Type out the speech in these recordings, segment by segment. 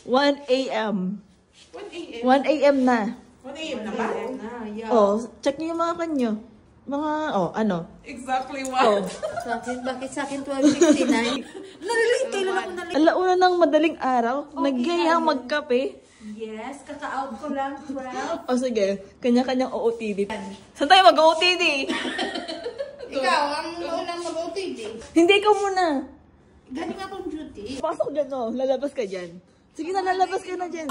1 a.m. 1 a.m. 1 a.m. na. 1 a.m. na ba? Oh, check niyo yung mga kanyo. Mga, ano? Exactly what? Sa akin, bakit sa akin 12:59? Nalilate, kailan ako nalilate? Alauna ng madaling araw, nagyayang magkape. Yes, kaka-out ko lang, 12. O sige, kanya-kanyang OOTD. Saan tayo mag-OOTD? Ikaw, ang unang mag-OTD. Hindi, ikaw muna. Galing akong duty. Pasok dyan, no? Lalabas ka dyan. Sige na, lalabas ka na dyan.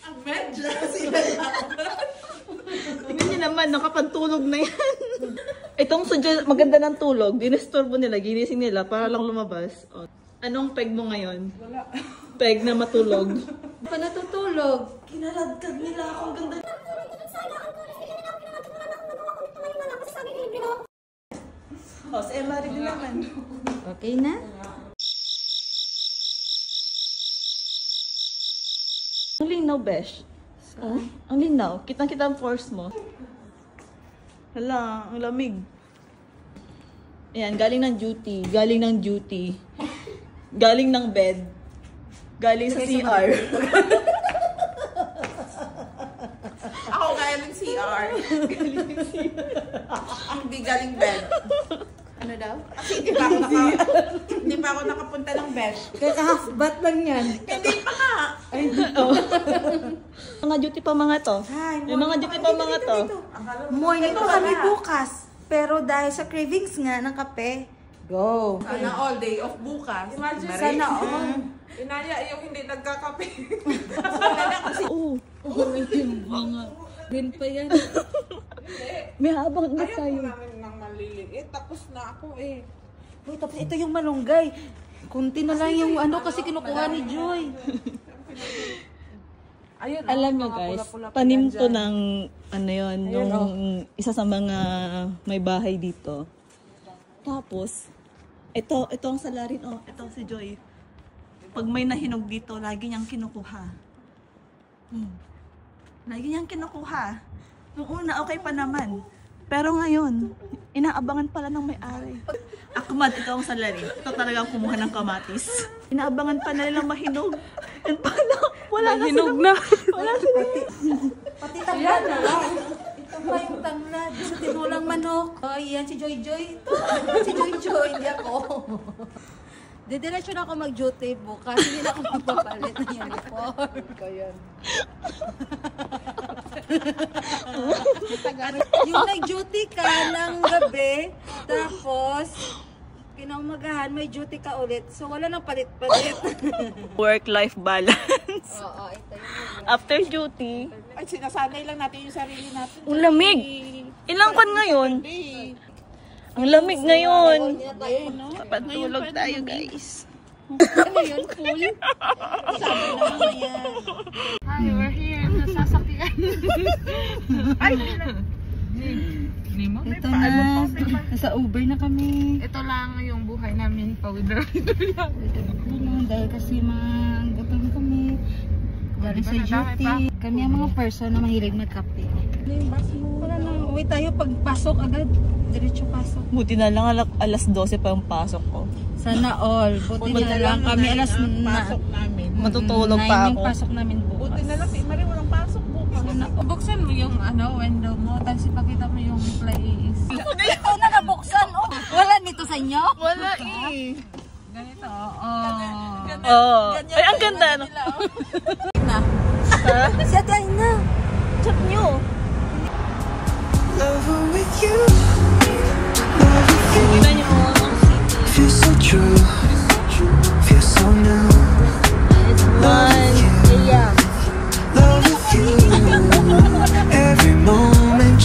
Ang medya sila Tingnan niyo naman, nakapantulog na yan. Itong maganda ng tulog, dinisturbo nila, ginising nila para lang lumabas. O, anong peg mo ngayon? Wala. Peg na matulog. Pa natutulog. Kinaladkad nila ako, ang ganda. O, si Emma rin din naman. Okay na? Ang linaw, besh. Oh, ang linaw. Kitang-kita ang force mo. Hala, ang lamig. Ayan, galing ng duty. Galing ng duty. Galing ng bed. Galing sa CR. Ako gaya ng CR. Hindi galing bed. Ano daw? Kasi hindi pa ako nakapunta ng bed. Kaya half bat lang yan. Hindi pa nga. Mga duty pa mga to. Hi, Yung mga duty pa mga to. Morning pa kami bukas. Pero dahil sa cravings nga ng kape, go. Sana all day of bukas. Imagine, Sana all. Inaya yung hindi nagkakape. Oo. Yung mga green pa yan. May habang na Ayaw tayo. ko namin ng maliliit. Tapos na ako eh. Uy, tapos ito yung malunggay. Kunti na lang yung ano kasi kinukuha ni Joy. Ayun, Alam nyo mga guys, pula-pula pa tanim yan to dyan. ng ano yun, Ayun, nung isa sa mga may bahay dito. Tapos, ito ang salarin, ito si Joy. Pag may nahinog dito, lagi niyang kinukuha. Lagi niyang kinukuha. Nung una, okay pa naman. Pero ngayon, inaabangan pala ng may-ari. Akmad, ito ang salarin. Ito talagang kumuha ng kamatis. Inaabangan pa na nilang mahinog. And pala, wala na Mahinog silang, wala silang. Pati tanglad na lang. Ito pa yung tanglad sa tinulang manok. Oh, yan si Joy Joy. Ito, si Joy Joy, hindi ako. Didiretso na ako mag-duty bukas. Hindi na ako magpapalit ng uniform. Kayan. Yung nag-duty ka ng gabi, tapos kinaumagahan, may duty ka ulit. So, wala nang palit-palit. Work-life balance. Oo, ito yung After duty, Ay, sinasanay lang natin yung sarili natin. ang lamig. Ilang kan ngayon? Ang lamig ngayon. Patulog tayo, guys. ano yun? Full? Sabi naman yan. Hi, we're here. Nasasakyan. Ay, Ito na. Nasa Uber na kami. Ito lang yung buhay namin. Powder. Dahil kasi mga gutom kami. Galing sa duty. Kami ang mga person na mahilig magkape. Wala na. Uwi tayo pagpasok agad. Diretso pasok. Buti na lang alas 12 pa yung pasok ko. Sana all. Buti na lang kami alas pasok namin. Matutulog 9 pa yung ako. pasok namin bukas. Buti na lang si Marie walang pasok bukas. Buksan mo yung window mo. Tapos ipakita mo yung place. Ito na nabuksan. Oh. Wala nito sa inyo? Wala eh. Ganito. Oo. Ay, ang ganda. No? Siya tayo na. Chat nyo. Lover with you, Tingnan nyo ang city. feels so true, feels so new. It's 1 a.m. Love with you, every moment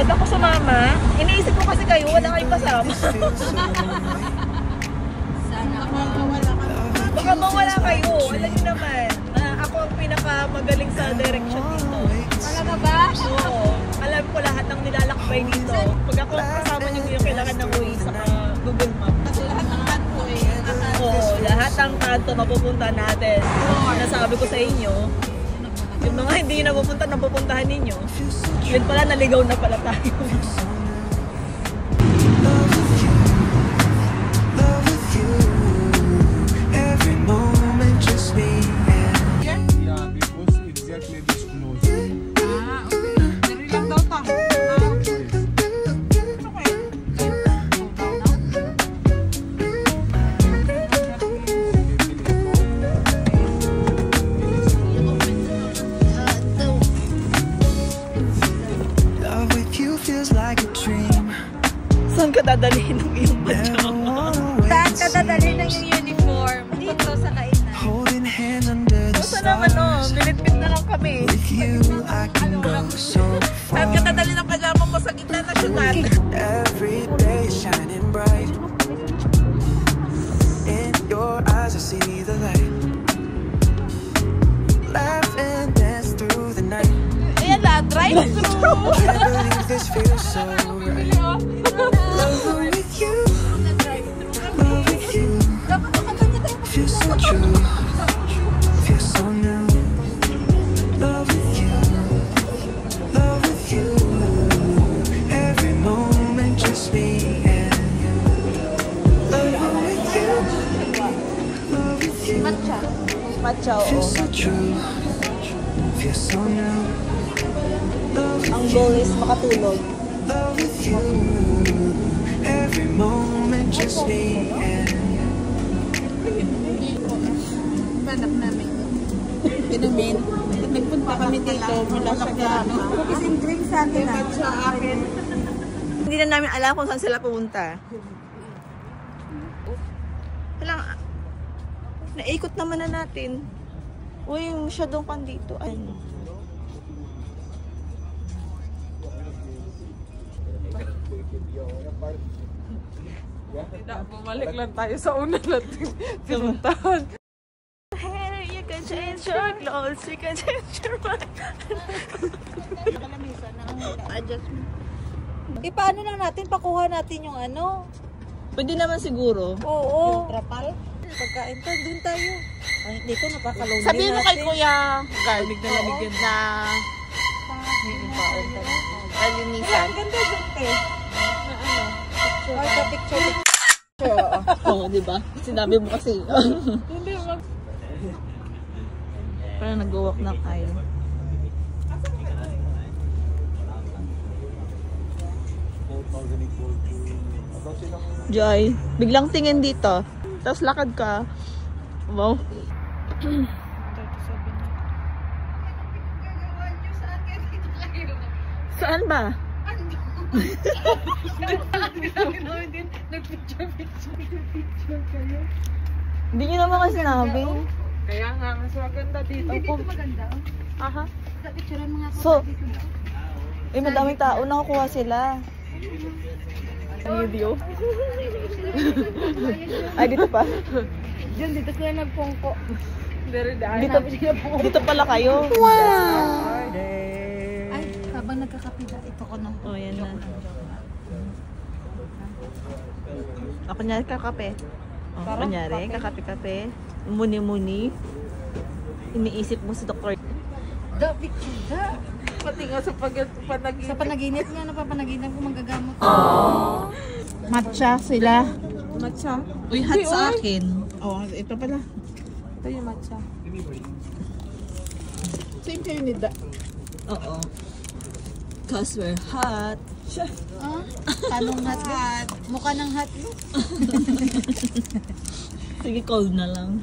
Ba't ako sumama? Iniisip ko kasi kayo, wala kayong kasama. Baka mawala kayo. Alam niyo naman, ako ang pinakamagaling sa direction dito. Talaga ba? Oo. Alam ko lahat ng nilalakbay dito. Pag ako kasama niyo yung kailangan ng way sa Google Map. Lahat ng kanto eh. Oo, lahat ng kanto mapupunta natin. Nasabi ko sa inyo, yung mga hindi nyo napupuntahan ninyo, yun pala, naligaw na pala tayo. Love with you. Every moment just me and you. Yeah, because exactly this close. Ah, okay. Dari lang daw ta. Love with you feels like a dream. Saan ka dadalhin ng iyong Never pajama? wanna wait Saan and ka see. dadalhin ng yung uniform? Dito sa kainan. Holding hands under the Basta naman stars. binitbit na lang kami. With you I can go so Saan far. ka dadali ng pajama mo sa gitna ng syudad? Every day shining bright. In your eyes I see the light. Laugh and dance through the night. Ayan la, drive-thru. Can't believe this feels so right. Love with you. Love with you. Feels so true. Feels so new. Love with you. Love with you. Every moment just me and you. Love with you. Love with you. Matcha, oo. Feels so true. Feels so new. Love with Ang goal is makatulog. Love with you. Every moment just me and you. Hanap namin. Inumin. Nagpunta kami dito mula sa Gano. Cookies and cream sa akin ah. Sa akin. Hindi na namin alam kung saan sila pumunta. Kailang, naikot naman na natin. Uy, masyadong kan dito. Ay. Bumalik lang tayo sa una natin pinuntahan. Hey, you can change your clothes, you can change your mind. Adjustment. Paano lang natin, pakuha natin yung ano? Pwede naman siguro. Oo. Trapal? Pagkain tayo, dun tayo. Ay, dito napakalonely Sabihin mo kay natin. Kuya Garlic na lamig na kalinisan. Ang ganda dun eh. Na ano? Picture. Ay, picture. Oo, di ba? Sinabi mo kasi. Parang nag-walk na tayo. Joy, biglang tingin dito. Tapos lakad ka. Wow. Saan ba? Hindi nyo naman kasi sinabi. Kaya nga, mas maganda dito. Dito maganda. Aha. Picturean mo nga ako. So, madaming tao, nakukuha sila. Video. Ay, dito pa. Diyan, dito sila nagpungko. Dito pala kayo. Ay, habang nagkakapida, ito ko nang. Oh, yan na. Ako kunyari kakape. Oh, kunyari, kakape-kape. Muni-muni. Iniisip mo si Dr. Da, picture da. Pati nga sa panaginip. Sa panaginip nga, napapanaginip ko magagamot. Matcha sila. Matcha. Uy, hot sa akin. Oh, ito pala. Ito yung matcha. Same kayo ni Da. Oo. Cause we're hot. Ah, tanong hot ba? Mukha ng hot mo. Sige, cold na lang.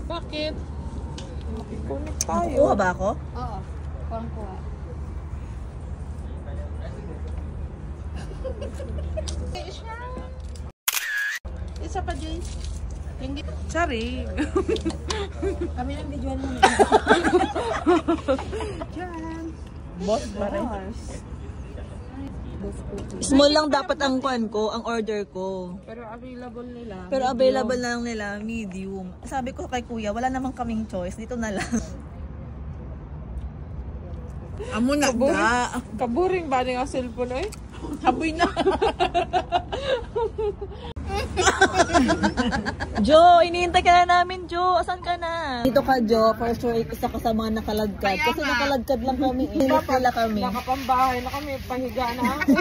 Bakit? Kuha ba ako? Oo, parang kuha. Isa pa, Jay. Charing. Kami lang videoan mo. Boss pa rin. Small lang dapat ang kuan ko, ang order ko. Pero available nila. Pero available na lang nila, medium. Sabi ko kay kuya, wala namang kaming choice. Dito na lang. Amo na ga. Kaburing ba nga cellphone eh? Haboy na. Jo, iniintay ka na namin, Jo. Asan ka na? Dito ka, Jo. For sure, isa ka sa mga nakaladkad. Kasi nakaladkad lang kami. Init pala kami. Nakapambahay na kami, pahiga na ako.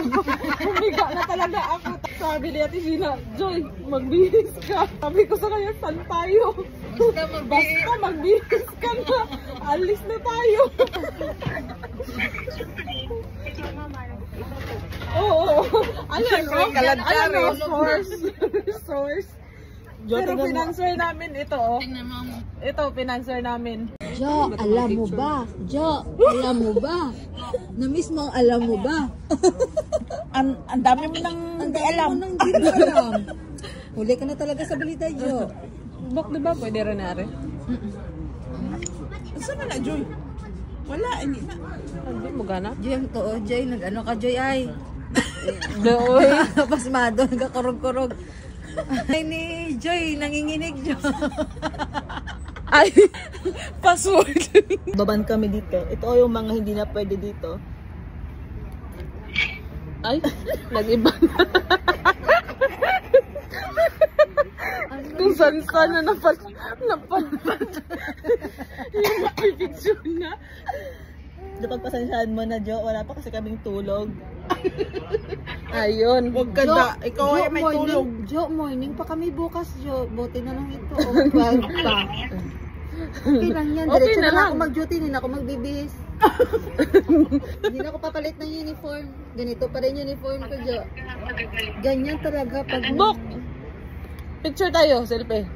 Pahiga na talaga ako. Sabi ni Ate Gina, Joy, magbihis ka. Sabi ko sa kanya, saan tayo? Basta magbihis ka na. Alis na tayo. Oo. Ano, source. Pero pinanser namin ito, oh. Ito, pinanser namin. Jo, alam mo ba? Jo, alam mo ba? Na-miss mo ang alam mo ba? Ang dami mo nang hindi alam. Hindi mo alam. Huli ka na talaga sa balita, Jo. Bok, diba? Pwede rin na rin. Saan na Joy? Wala, hindi na. Hindi mo gana? Joy, ang too. Joy, nag-ano ka, Joy, ay. Doon. Pasmado, nagkakurog-kurog. Ay ni Joy, nanginginig, Joy. Ay, password. Baban kami dito. Ito yung mga hindi na pwede dito. Ay, nag-iba na. Kung saan na napad. Yung mapipicture na. Pagpasensyahan mo na, Jo. Wala pa kasi kaming tulog. Ayun. Huwag ka na. Ikaw ay may tulog. Jo, morning pa kami bukas, Jo. Buti na lang ito. O, 12 pa. Okay lang yan. Okay Diretso na na lang. ako mag-duty. Hindi na ako magbibihis. Hindi na ako papalit ng uniform. Ganito pa rin uniform ko, Jo. Ganyan talaga pag... Bok! Picture tayo, selfie.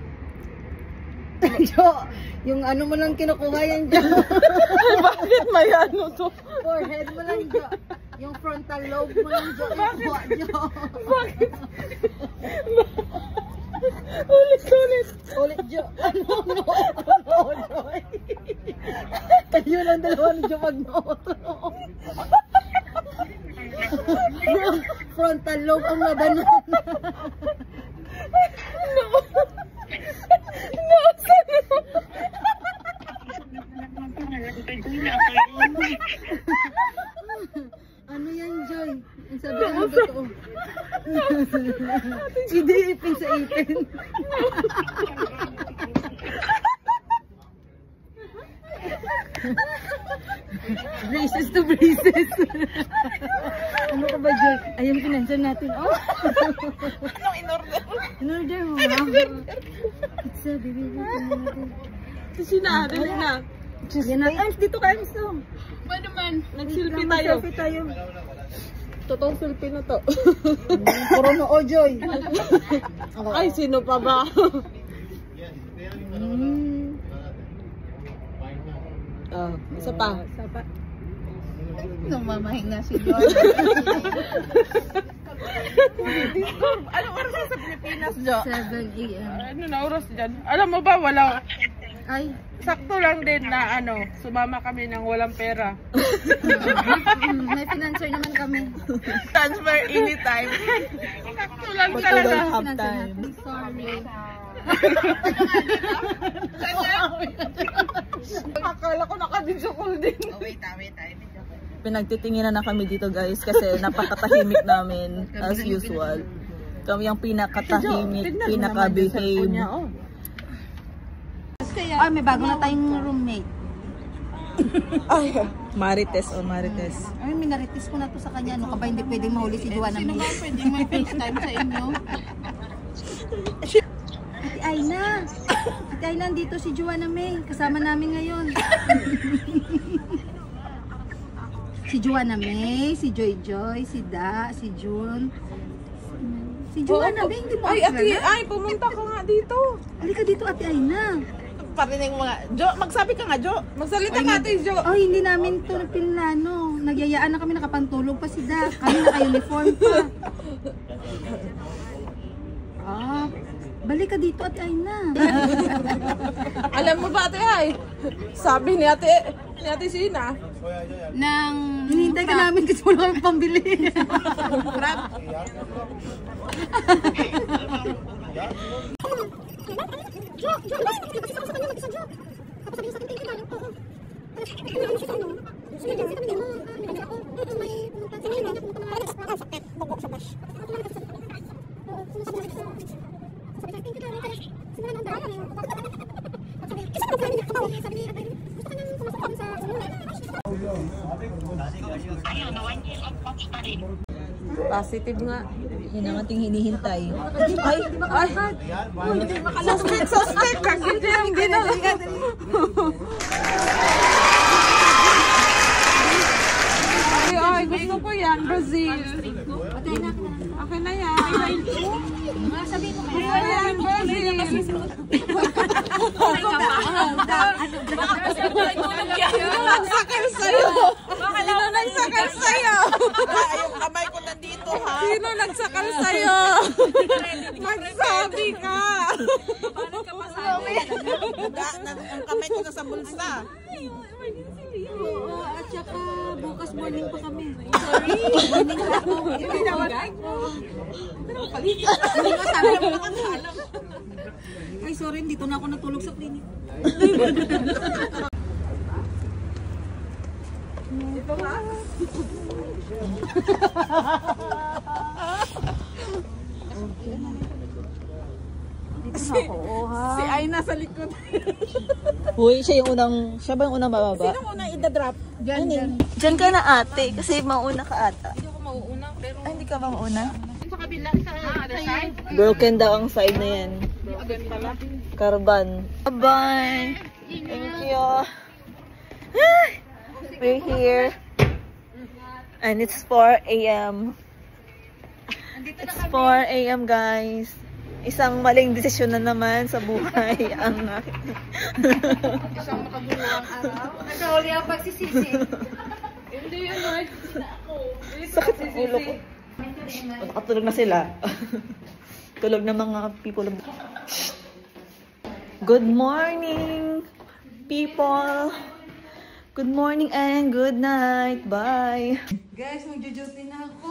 Jo, yung ano mo lang kinukuha yan, Jo. Bakit may ano to? Forehead mo lang, Jo. Yung frontal lobe mo lang, Jo. Kinukuha, Jo. Bakit? Ulit. Ulit, Jo. Ano, Joy. Kayo lang dalawa ni Jo mag-noto. Yung frontal lobe ang labanan. Ano yan, Joy? Ang sabi ka ng totoo. Hindi ipin sa ipin. Braces to braces. Ano ka ba, Joy? Ayun, pinansan natin. Oh! Anong in-order? In-order mo, ha? It's a baby natin. Sina, dali na. Yan na. Ay, dito ka, Armstrong. Pwede man. Nag-selfie tayo. Selfie tayo. Totoong selfie na to. Puro noo, Joy. Ay, sino pa ba? Oh, isa pa. Nung mamahinga si Joy. Anong oras na sa Pilipinas, Jo? 7 a.m. Ano na oras dyan? Alam mo ba, wala. Ay, Sakto lang din na sumama kami ng walang pera. may financer naman kami. Transfer anytime. Sakto lang But I talaga. don't have Financer time. natin. Sorry. Akala ko naka-video call din. Wait. Pinagtitinginan na kami dito, guys, kasi napakatahimik namin as usual. Kami yung pinakatahimik, pinaka-behave. Ay, may bago na tayong roommate. Ay, Marites o Marites. Ay, minaritis ko na to sa kanya. Ano ka ba, hindi pwedeng mahuli si Juana May? Pwede may FaceTime sa inyo. Ate Aina! Ate Aina, andito si Juana May. Kasama namin ngayon. Si Juana May, si Joy Joy, si Da, si June. Si Juana May, hindi mo Ay, pumunta ka nga dito. Halika dito, Ate Aina. Parinig mga... Jo, magsabi ka nga, Jo. Magsalita ka, Ate Jo. Oh, hindi namin to pinlano. Nagyayaan na kami, nakapantulog pa si Da. Kami naka-uniform pa. Ah, balik ka dito, Ate Aina. Alam mo ba, Ate Ay? Sabi ni Ate Sina. Hinihintay Pinapakita namin kasi wala kami pambili. Positive nga. Yun ang ating hinihintay. Ay! Suspect! Kasi ang ginawa. Ay, gusto ko yan. Brazil. Okay na yan. Sabihin mo Ayan, Brazil. Sino nagsakal sa'yo? Sino nagsakal sa'yo? Yung kamay ko nandito, ha? Sino nagsakal sa'yo? Magsabi ka! Ang kamay ko nasa bulsa. Oo, at saka bukas morning pa kami. Sorry, morning pa ako. Hindi na wag. Ay, sorry, dito na ako natulog sa clinic. Si Ay nasa likod. Uy, siya ba yung unang bababa? Sino muna idadrop? Diyan ka na ate, kasi mauna ka ata. Hindi ako mauuna, pero Ay, hindi ka ba mauna? sa kabila, sa other side. Broken daw ang side na yan. Carbon. Bye-bye! Thank you! We're here. And it's 4 a.m. It's 4 a.m. guys. Isang maling desisyon na naman sa buhay ang Isang makabuluhang araw. Nagkahuli ang pagsisisi. Hindi yun, Lord. sakit sa ulo ko. Nakatulog na sila. Tulog na mga people. Good morning, people. Good morning and good night. Bye. Guys, magjo-duty na ako.